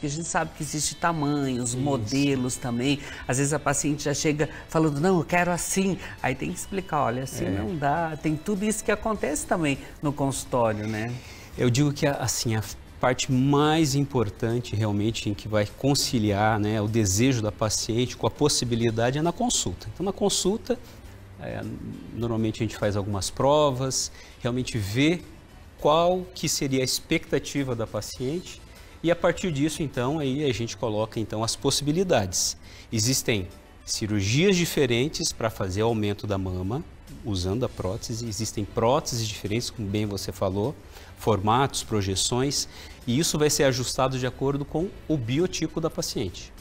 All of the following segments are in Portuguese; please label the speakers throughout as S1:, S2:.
S1: porque a gente sabe que existem tamanhos, modelos também. Às vezes a paciente já chega falando, não, eu quero assim. Aí tem que explicar, olha, assim não dá. Tem tudo isso que acontece também no consultório, né?
S2: Eu digo que, assim, a parte mais importante realmente em que vai conciliar, né, o desejo da paciente com a possibilidade é na consulta. Então, na consulta, normalmente a gente faz algumas provas, realmente vê qual que seria a expectativa da paciente e a partir disso, então, aí a gente coloca então as possibilidades. Existem cirurgias diferentes para fazer aumento da mama, usando a prótese, existem próteses diferentes, como bem você falou, formatos, projeções, e isso vai ser ajustado de acordo com o biotipo da paciente.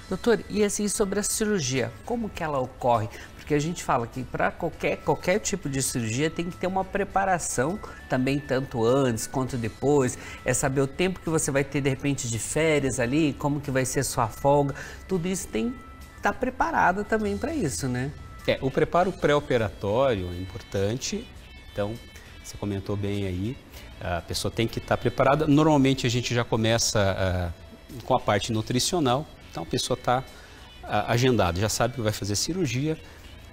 S1: Doutor, e assim sobre a cirurgia, como que ela ocorre? Porque a gente fala que para qualquer tipo de cirurgia tem que ter uma preparação também, tanto antes quanto depois. É saber o tempo que você vai ter de repente de férias ali, como que vai ser sua folga. Tudo isso tem que estar preparado também para isso, né?
S2: O preparo pré-operatório é importante, então você comentou bem aí, a pessoa tem que estar preparada. Normalmente a gente já começa com a parte nutricional, então a pessoa está agendada, já sabe que vai fazer cirurgia.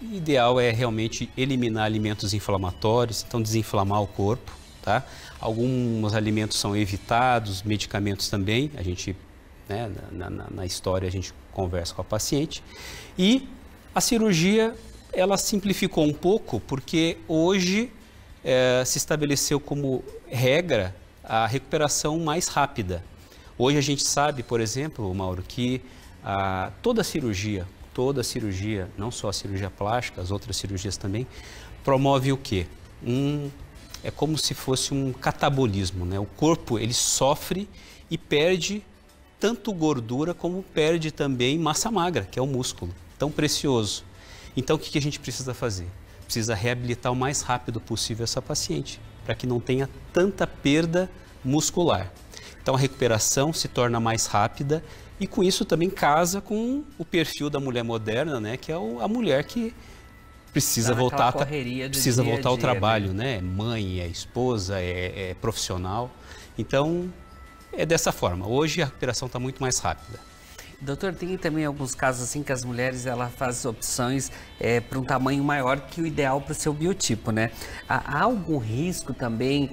S2: O ideal é realmente eliminar alimentos inflamatórios, então desinflamar o corpo, tá? Alguns alimentos são evitados, medicamentos também, a gente, né, na história a gente conversa com a paciente. E a cirurgia, ela simplificou um pouco, porque hoje se estabeleceu como regra a recuperação mais rápida. Hoje a gente sabe, por exemplo, Mauro, que toda cirurgia, não só a cirurgia plástica, as outras cirurgias também, promove o quê? É como se fosse um catabolismo, né? O corpo, ele sofre e perde tanto gordura como perde também massa magra, que é o músculo, tão precioso. Então, o que a gente precisa fazer? Precisa reabilitar o mais rápido possível essa paciente, para que não tenha tanta perda muscular. Então, a recuperação se torna mais rápida e, com isso, também casa com o perfil da mulher moderna, né? Que é a mulher que precisa voltar ao trabalho, né? É mãe, é esposa, é profissional. Então, é dessa forma. Hoje, a recuperação está muito mais rápida.
S1: Doutor, tem também alguns casos assim que as mulheres ela fazem opções para um tamanho maior que o ideal para o seu biotipo, né? Há algum risco também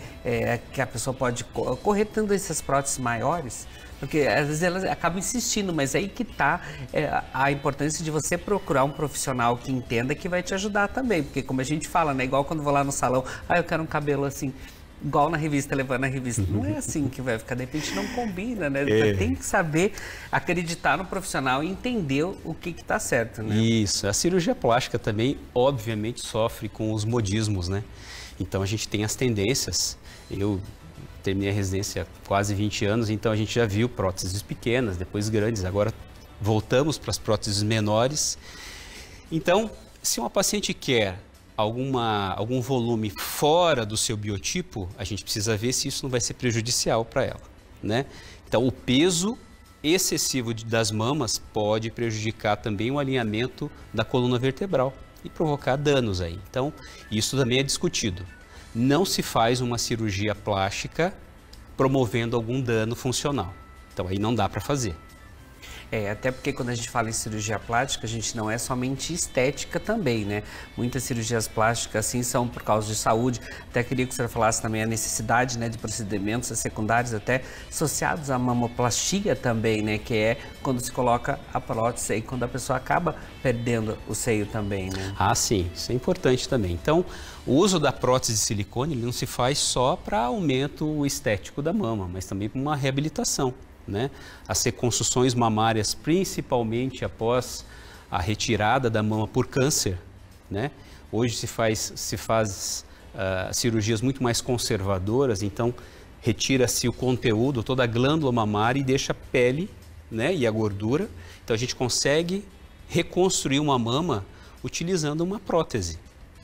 S1: que a pessoa pode correr tendo essas próteses maiores? Porque às vezes elas acabam insistindo, mas aí que está a importância de você procurar um profissional que entenda, que vai te ajudar também. Porque como a gente fala, né? Igual quando vou lá no salão, eu quero um cabelo assim, igual na revista, levando a revista. Não é assim que vai ficar, de repente não combina, né? Tem que saber acreditar no profissional e entender o que está certo, né?
S2: Isso, a cirurgia plástica também, obviamente, sofre com os modismos, né? Então a gente tem as tendências. Eu terminei a residência há quase 20 anos, então a gente já viu próteses pequenas, depois grandes, agora voltamos para as próteses menores. Então, se uma paciente quer algum volume fora do seu biotipo, a gente precisa ver se isso não vai ser prejudicial para ela, né? Então, o peso excessivo das mamas pode prejudicar também o alinhamento da coluna vertebral e provocar danos aí. Então, isso também é discutido. Não se faz uma cirurgia plástica promovendo algum dano funcional. Então, aí não dá para fazer.
S1: Até porque quando a gente fala em cirurgia plástica, a gente não é somente estética também, né? Muitas cirurgias plásticas, assim, são por causa de saúde. Até queria que o senhor falasse também a necessidade, né, de procedimentos secundários até associados à mamoplastia também, né? Que é quando se coloca a prótese e quando a pessoa acaba perdendo o seio também, né?
S2: Ah, sim. Isso é importante também. Então, o uso da prótese de silicone ele não se faz só para aumento estético da mama, mas também para uma reabilitação, né? As reconstruções mamárias, principalmente após a retirada da mama por câncer, né? Hoje se faz cirurgias muito mais conservadoras, então retira-se o conteúdo, toda a glândula mamária e deixa a pele, né, e a gordura. Então a gente consegue reconstruir uma mama utilizando uma prótese,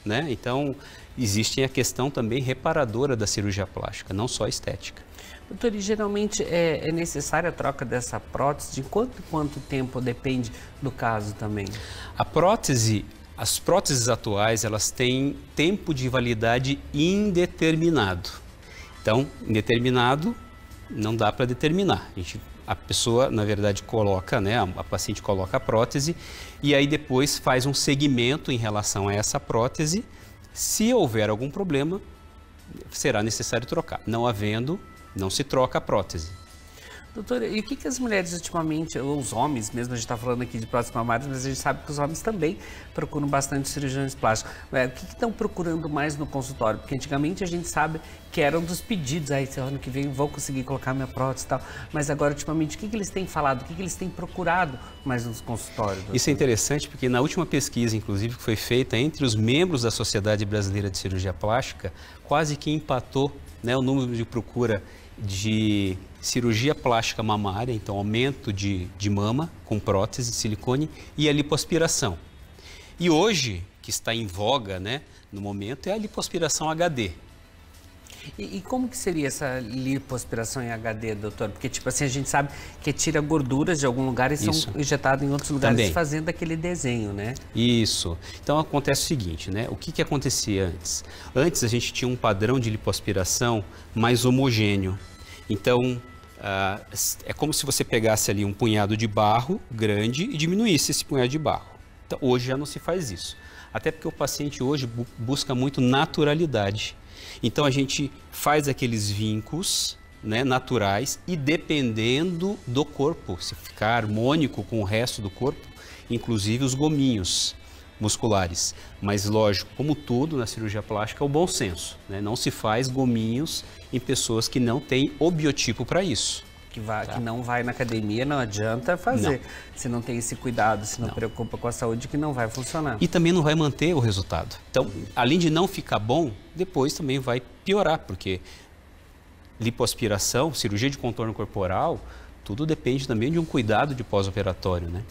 S2: né? Então existe a questão também reparadora da cirurgia plástica, não só estética.
S1: Doutor, e geralmente é necessária a troca dessa prótese? De quanto tempo depende do caso também?
S2: As próteses atuais, elas têm tempo de validade indeterminado. Então, indeterminado não dá para determinar. A gente a pessoa, na verdade, coloca, né, a paciente coloca a prótese e aí depois faz um segmento em relação a essa prótese. Se houver algum problema, será necessário trocar. Não havendo, não se troca a prótese.
S1: Doutora, e o que as mulheres ultimamente, ou os homens mesmo, a gente está falando aqui de próteses mamárias, mas a gente sabe que os homens também procuram bastante cirurgiões plásticos. O que estão procurando mais no consultório? Porque antigamente a gente sabe que era um dos pedidos, aí esse ano que vem vou conseguir colocar minha prótese e tal, mas agora ultimamente o que eles têm falado, o que eles têm procurado mais nos consultórios? Doutor?
S2: Isso é interessante porque na última pesquisa, inclusive, que foi feita entre os membros da Sociedade Brasileira de Cirurgia Plástica, quase que empatou, né, o número de procura de cirurgia plástica mamária, então aumento de mama com prótese de silicone e a lipoaspiração. E hoje, que está em voga, né, no momento, é a lipoaspiração HD.
S1: E como que seria essa lipoaspiração em HD, doutor? Porque, tipo assim, a gente sabe que tira gorduras de algum lugar e são injetadas em outros lugares também, fazendo aquele desenho, né?
S2: Isso. Então, acontece o seguinte, né? O que acontecia antes? Antes, a gente tinha um padrão de lipoaspiração mais homogêneo. Então, é como se você pegasse ali um punhado de barro grande e diminuísse esse punhado de barro. Então, hoje já não se faz isso. Até porque o paciente hoje busca muito naturalidade. Então, a gente faz aqueles vincos, né, naturais e dependendo do corpo, se ficar harmônico com o resto do corpo, inclusive os gominhos musculares. Mas, lógico, como tudo na cirurgia plástica, é o bom senso, né? Não se faz gominhos em pessoas que não têm o biotipo para isso.
S1: Que não vai na academia, não adianta fazer. Não. Se não tem esse cuidado, se não preocupa com a saúde, que não vai funcionar.
S2: E também não vai manter o resultado. Então, além de não ficar bom, depois também vai piorar, porque lipoaspiração, cirurgia de contorno corporal, tudo depende também de um cuidado de pós-operatório, né?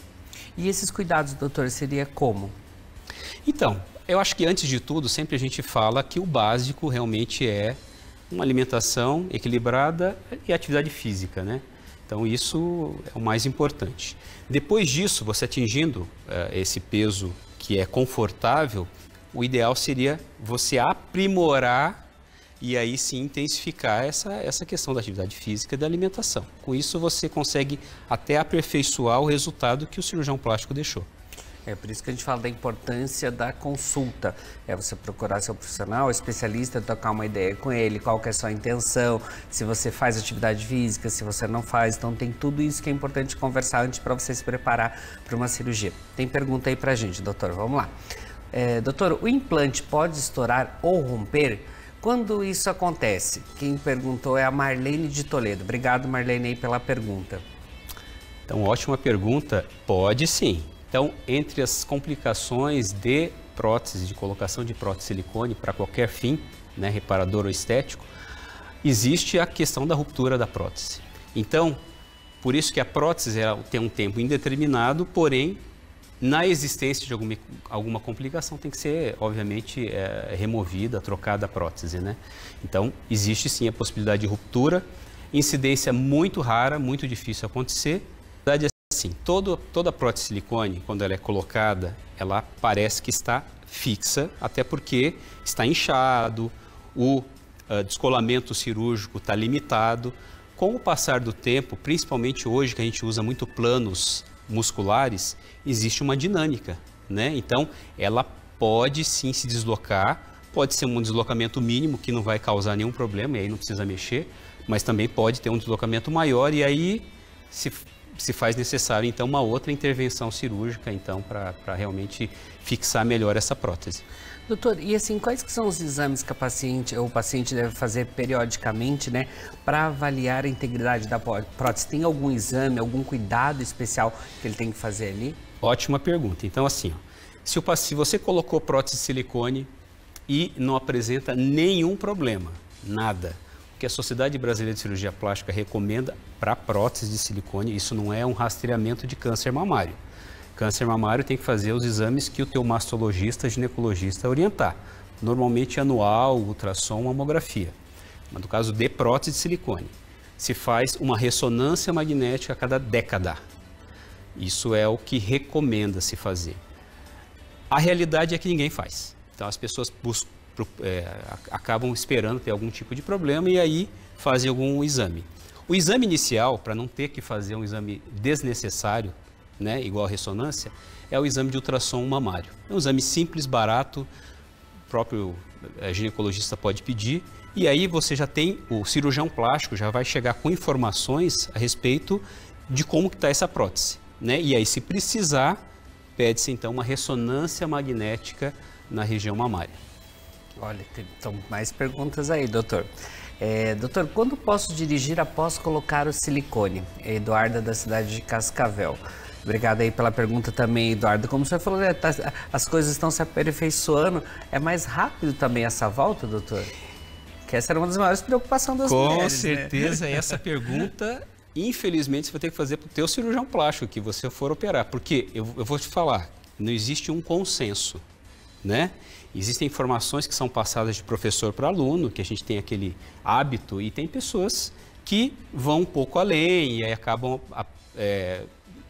S1: E esses cuidados, doutor, seria como?
S2: Então, eu acho que antes de tudo, sempre a gente fala que o básico realmente é uma alimentação equilibrada e atividade física, né? Então, isso é o mais importante. Depois disso, você atingindo esse peso que é confortável, o ideal seria você aprimorar e aí sim intensificar essa questão da atividade física e da alimentação. Com isso, você consegue até aperfeiçoar o resultado que o cirurgião plástico deixou.
S1: É por isso que a gente fala da importância da consulta. É você procurar seu profissional, especialista, trocar uma ideia com ele, qual que é a sua intenção, se você faz atividade física, se você não faz. Então tem tudo isso que é importante conversar antes para você se preparar para uma cirurgia. Tem pergunta aí pra gente, doutor, vamos lá. Doutor, o implante pode estourar ou romper? Quando isso acontece? Quem perguntou é a Marlene de Toledo. Obrigado, Marlene, aí pela pergunta.
S2: Então, ótima pergunta. Pode sim. Então, entre as complicações de prótese, de colocação de prótese silicone para qualquer fim, né, reparador ou estético, existe a questão da ruptura da prótese. Então, por isso que a prótese tem um tempo indeterminado, porém, na existência de alguma complicação tem que ser, obviamente, removida, trocada a prótese, né? Então, existe sim a possibilidade de ruptura, incidência muito rara, muito difícil acontecer. A verdade é assim, toda prótese silicone, quando ela é colocada, ela parece que está fixa, até porque está inchado, o descolamento cirúrgico está limitado. Com o passar do tempo, principalmente hoje que a gente usa muito planos musculares, existe uma dinâmica, né? Então, ela pode sim se deslocar, pode ser um deslocamento mínimo que não vai causar nenhum problema e aí não precisa mexer, mas também pode ter um deslocamento maior e aí se faz necessário então uma outra intervenção cirúrgica então para realmente fixar melhor essa prótese.
S1: Doutor, e assim, quais que são os exames que o paciente deve fazer periodicamente, né, para avaliar a integridade da prótese? Tem algum exame, algum cuidado especial que ele tem que fazer ali?
S2: Ótima pergunta. Então, assim, se você colocou prótese de silicone e não apresenta nenhum problema, nada, o que a Sociedade Brasileira de Cirurgia Plástica recomenda para prótese de silicone, isso não é um rastreamento de câncer mamário. Câncer mamário tem que fazer os exames que o teu mastologista, ginecologista orientar. Normalmente anual, ultrassom, mamografia. Mas no caso de prótese de silicone, se faz uma ressonância magnética a cada década. Isso é o que recomenda se fazer. A realidade é que ninguém faz. Então as pessoas acabam esperando ter algum tipo de problema e aí fazem algum exame. O exame inicial, para não ter que fazer um exame desnecessário, né, igual a ressonância, é o exame de ultrassom mamário. É um exame simples, barato, o próprio ginecologista pode pedir, e aí você já tem, o cirurgião plástico já vai chegar com informações a respeito de como que está essa prótese, né? E aí, se precisar, pede-se então uma ressonância magnética na região mamária.
S1: Olha, então mais perguntas aí, doutor. Doutor, quando posso dirigir após colocar o silicone? Eduarda, da cidade de Cascavel. Obrigado aí pela pergunta também, Eduardo. Como o senhor falou, as coisas estão se aperfeiçoando. É mais rápido também essa volta, doutor? Que essa era uma das maiores preocupações das mulheres.
S2: Com certeza, essa pergunta, infelizmente, você vai ter que fazer para o teu cirurgião plástico que você for operar. Porque, eu vou te falar, não existe um consenso, né? Existem informações que são passadas de professor para aluno, que a gente tem aquele hábito, e tem pessoas que vão um pouco além e aí acabam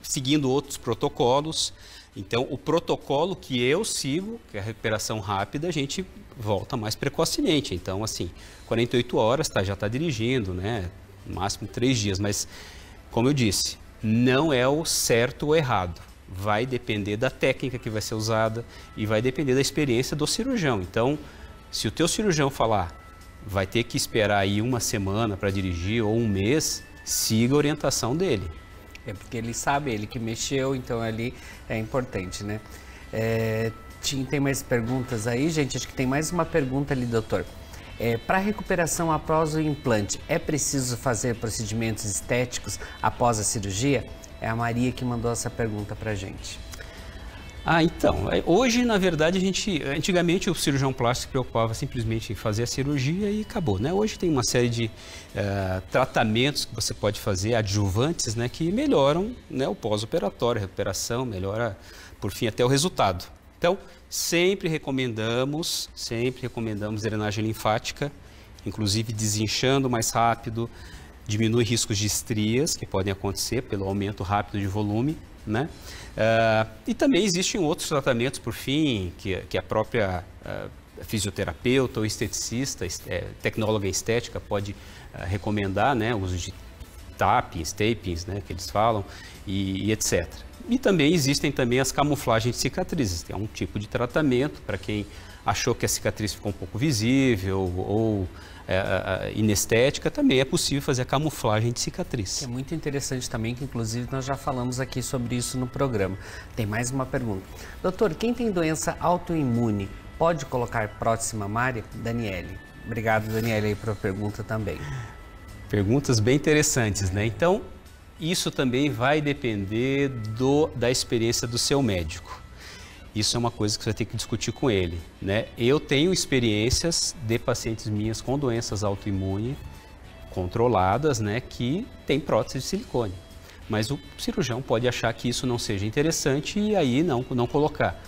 S2: seguindo outros protocolos. Então, o protocolo que eu sigo, que é a recuperação rápida, a gente volta mais precocemente. Então, assim, 48 horas já está dirigindo, né? No máximo 3 dias. Mas, como eu disse, não é o certo ou errado. Vai depender da técnica que vai ser usada e vai depender da experiência do cirurgião. Então, se o teu cirurgião falar, vai ter que esperar aí 1 semana para dirigir ou 1 mês, siga a orientação dele.
S1: É porque ele sabe, ele que mexeu, então ali é importante, né? Tem mais perguntas aí, gente? Acho que tem mais uma pergunta ali, doutor. Para recuperação após o implante, é preciso fazer procedimentos estéticos após a cirurgia? É a Maria que mandou essa pergunta para a gente.
S2: Então, hoje, na verdade, antigamente o cirurgião plástico se preocupava simplesmente em fazer a cirurgia e acabou, né? Hoje tem uma série de tratamentos que você pode fazer, adjuvantes, né, que melhoram, né, o pós-operatório, a recuperação, melhora, por fim, até o resultado. Então, sempre recomendamos drenagem linfática, inclusive desinchando mais rápido, diminui riscos de estrias que podem acontecer pelo aumento rápido de volume, né? E também existem outros tratamentos, por fim, que a própria fisioterapeuta ou esteticista, tecnóloga em estética pode recomendar, né? O uso de tapings, né? Que eles falam, e etc. E também existem também as camuflagens de cicatrizes, que é um tipo de tratamento para quem achou que a cicatriz ficou um pouco visível ou inestética, também é possível fazer a camuflagem de cicatriz.
S1: É muito interessante também, que inclusive nós já falamos aqui sobre isso no programa. Tem mais uma pergunta. Doutor, quem tem doença autoimune pode colocar prótese mamária? Daniele. Obrigado, Daniele, aí pela pergunta também.
S2: Perguntas bem interessantes, né? Então, isso também vai depender da experiência do seu médico. Isso é uma coisa que você vai ter que discutir com ele, né? Eu tenho experiências de pacientes minhas com doenças autoimunes controladas, né, que tem prótese de silicone. Mas o cirurgião pode achar que isso não seja interessante e aí não colocar.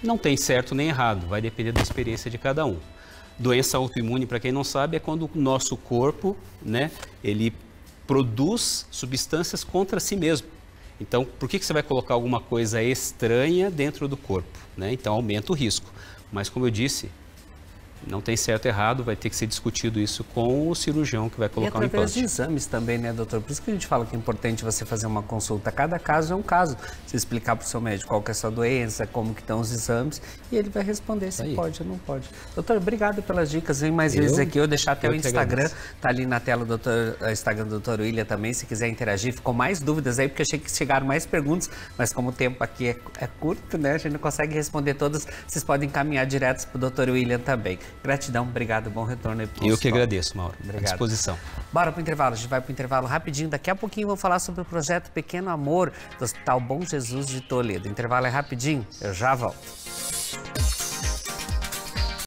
S2: Não tem certo nem errado, vai depender da experiência de cada um. Doença autoimune, para quem não sabe, é quando o nosso corpo, né, ele produz substâncias contra si mesmo. Então, por que você vai colocar alguma coisa estranha dentro do corpo, né? Então, aumenta o risco. Mas, como eu disse, não tem certo e errado, vai ter que ser discutido isso com o cirurgião que vai colocar o implante.
S1: E através de exames também, né, doutor? Por isso que a gente fala que é importante você fazer uma consulta. Cada caso é um caso. Você explicar para o seu médico qual que é a sua doença, como que estão os exames, e ele vai responder se pode ou não pode. Doutor, obrigado pelas dicas. Vem mais vezes aqui. Eu vou deixar até o Instagram. Tá ali na tela o Instagram do doutor William também, se quiser interagir. Ficou mais dúvidas aí, porque achei que chegaram mais perguntas, mas como o tempo aqui é curto, né, a gente não consegue responder todas. Vocês podem encaminhar direto para o doutor William também. Gratidão, obrigado, bom retorno aí pro
S2: Eu que agradeço, Mauro.
S1: Obrigado.
S2: À disposição.
S1: Bora pro intervalo, a gente vai pro intervalo rapidinho. Daqui a pouquinho vou falar sobre o projeto Pequeno Amor do Hospital Bom Jesus de Toledo. O intervalo é rapidinho, eu já volto.